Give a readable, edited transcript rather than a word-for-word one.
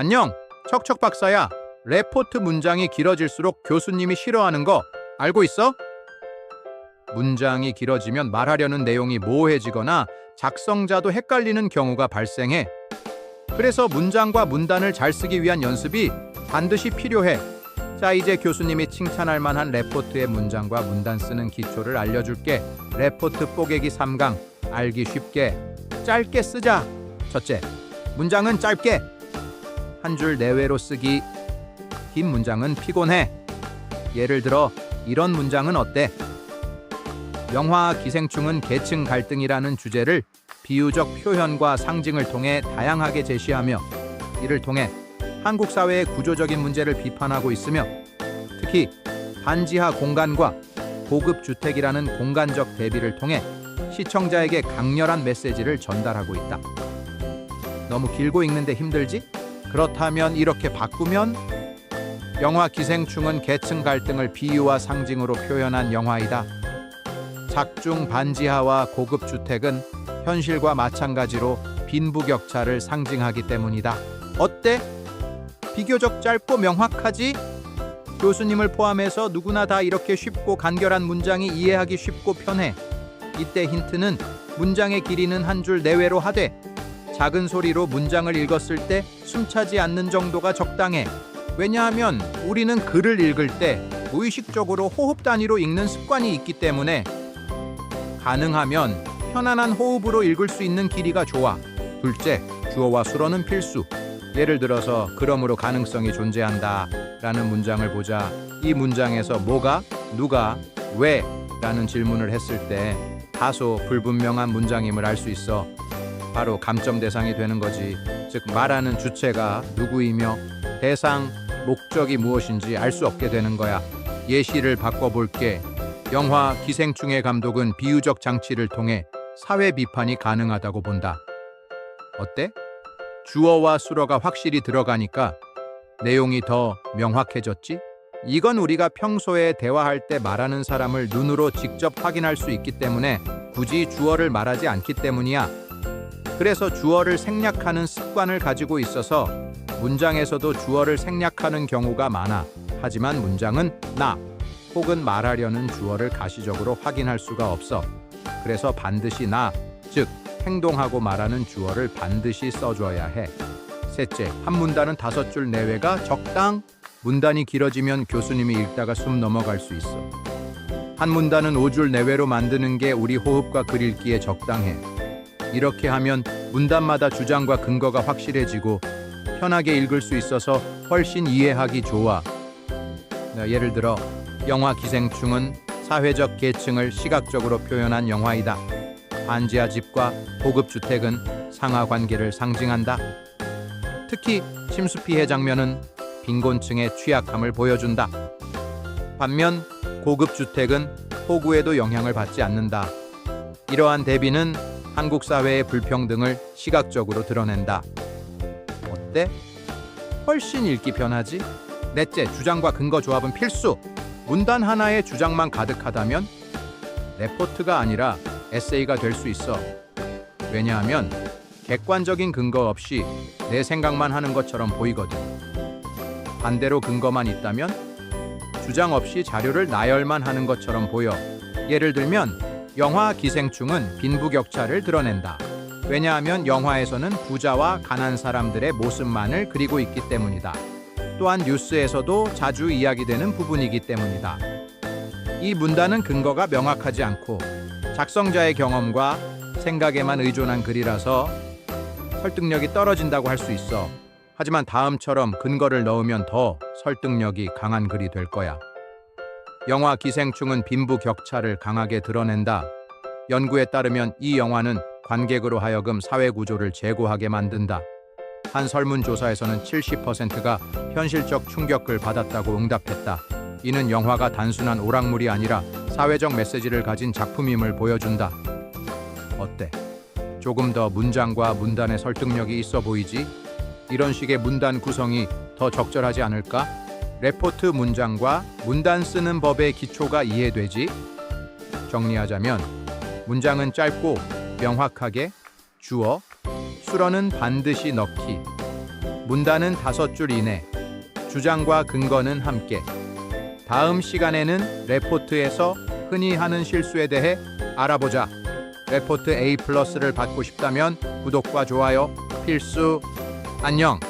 안녕, 척척 박사야. 레포트 문장이 길어질수록 교수님이 싫어하는 거 알고 있어? 문장이 길어지면 말하려는 내용이 모호해지거나 작성자도 헷갈리는 경우가 발생해. 그래서 문장과 문단을 잘 쓰기 위한 연습이 반드시 필요해. 자, 이제 교수님이 칭찬할 만한 레포트의 문장과 문단 쓰는 기초를 알려줄게. 레포트 뽀개기 3강, 알기 쉽게, 짧게 쓰자. 첫째, 문장은 짧게. 한 줄 내외로 쓰기. 긴 문장은 피곤해. 예를 들어 이런 문장은 어때? 영화 기생충은 계층 갈등이라는 주제를 비유적 표현과 상징을 통해 다양하게 제시하며 이를 통해 한국 사회의 구조적인 문제를 비판하고 있으며 특히 반지하 공간과 고급 주택이라는 공간적 대비를 통해 시청자에게 강렬한 메시지를 전달하고 있다. 너무 길고 읽는데 힘들지? 그렇다면 이렇게 바꾸면 영화 기생충은 계층 갈등을 비유와 상징으로 표현한 영화이다. 작중 반지하와 고급 주택은 현실과 마찬가지로 빈부격차를 상징하기 때문이다. 어때? 비교적 짧고 명확하지? 교수님을 포함해서 누구나 다 이렇게 쉽고 간결한 문장이 이해하기 쉽고 편해. 이때 힌트는 문장의 길이는 한 줄 내외로 하되 작은 소리로 문장을 읽었을 때 숨차지 않는 정도가 적당해. 왜냐하면 우리는 글을 읽을 때 무의식적으로 호흡 단위로 읽는 습관이 있기 때문에 가능하면 편안한 호흡으로 읽을 수 있는 길이가 좋아. 둘째, 주어와 수어는 필수. 예를 들어서 그러므로 가능성이 존재한다 라는 문장을 보자. 이 문장에서 뭐가, 누가, 왜 라는 질문을 했을 때 다소 불분명한 문장임을 알 수 있어. 바로 감점 대상이 되는 거지. 즉 말하는 주체가 누구이며 대상, 목적이 무엇인지 알 수 없게 되는 거야. 예시를 바꿔볼게. 영화 기생충의 감독은 비유적 장치를 통해 사회 비판이 가능하다고 본다. 어때? 주어와 수어가 확실히 들어가니까 내용이 더 명확해졌지? 이건 우리가 평소에 대화할 때 말하는 사람을 눈으로 직접 확인할 수 있기 때문에 굳이 주어를 말하지 않기 때문이야. 그래서 주어를 생략하는 습관을 가지고 있어서 문장에서도 주어를 생략하는 경우가 많아. 하지만 문장은 나 혹은 말하려는 주어를 가시적으로 확인할 수가 없어. 그래서 반드시 나, 즉 행동하고 말하는 주어를 반드시 써줘야 해. 셋째, 한 문단은 5줄 내외가 적당. 문단이 길어지면 교수님이 읽다가 숨 넘어갈 수 있어. 한 문단은 5줄 내외로 만드는 게 우리 호흡과 글 읽기에 적당해. 이렇게 하면 문단마다 주장과 근거가 확실해지고 편하게 읽을 수 있어서 훨씬 이해하기 좋아. 예를 들어 영화 기생충은 사회적 계층을 시각적으로 표현한 영화이다. 반지하 집과 고급 주택은 상하 관계를 상징한다. 특히 침수 피해 장면은 빈곤층의 취약함을 보여준다. 반면 고급 주택은 폭우에도 영향을 받지 않는다. 이러한 대비는 한국 사회의 불평등을 시각적으로 드러낸다. 어때? 훨씬 읽기 편하지? 넷째, 주장과 근거 조합은 필수. 문단 하나에 주장만 가득하다면 레포트가 아니라 에세이가 될 수 있어. 왜냐하면 객관적인 근거 없이 내 생각만 하는 것처럼 보이거든. 반대로 근거만 있다면 주장 없이 자료를 나열만 하는 것처럼 보여. 예를 들면 영화 기생충은 빈부격차를 드러낸다. 왜냐하면 영화에서는 부자와 가난한 사람들의 모습만을 그리고 있기 때문이다. 또한 뉴스에서도 자주 이야기되는 부분이기 때문이다. 이 문단은 근거가 명확하지 않고 작성자의 경험과 생각에만 의존한 글이라서 설득력이 떨어진다고 할 수 있어. 하지만 다음처럼 근거를 넣으면 더 설득력이 강한 글이 될 거야. 영화 기생충은 빈부격차를 강하게 드러낸다. 연구에 따르면 이 영화는 관객으로 하여금 사회구조를 재고하게 만든다. 한 설문조사에서는 70%가 현실적 충격을 받았다고 응답했다. 이는 영화가 단순한 오락물이 아니라 사회적 메시지를 가진 작품임을 보여준다. 어때? 조금 더 문장과 문단의 설득력이 있어 보이지? 이런 식의 문단 구성이 더 적절하지 않을까? 레포트 문장과 문단 쓰는 법의 기초가 이해되지? 정리하자면 문장은 짧고 명확하게, 주어, 수어는 반드시 넣기, 문단은 5줄 이내. 주장과 근거는 함께. 다음 시간에는 레포트에서 흔히 하는 실수에 대해 알아보자. 레포트 A+를 받고 싶다면 구독과 좋아요 필수. 안녕.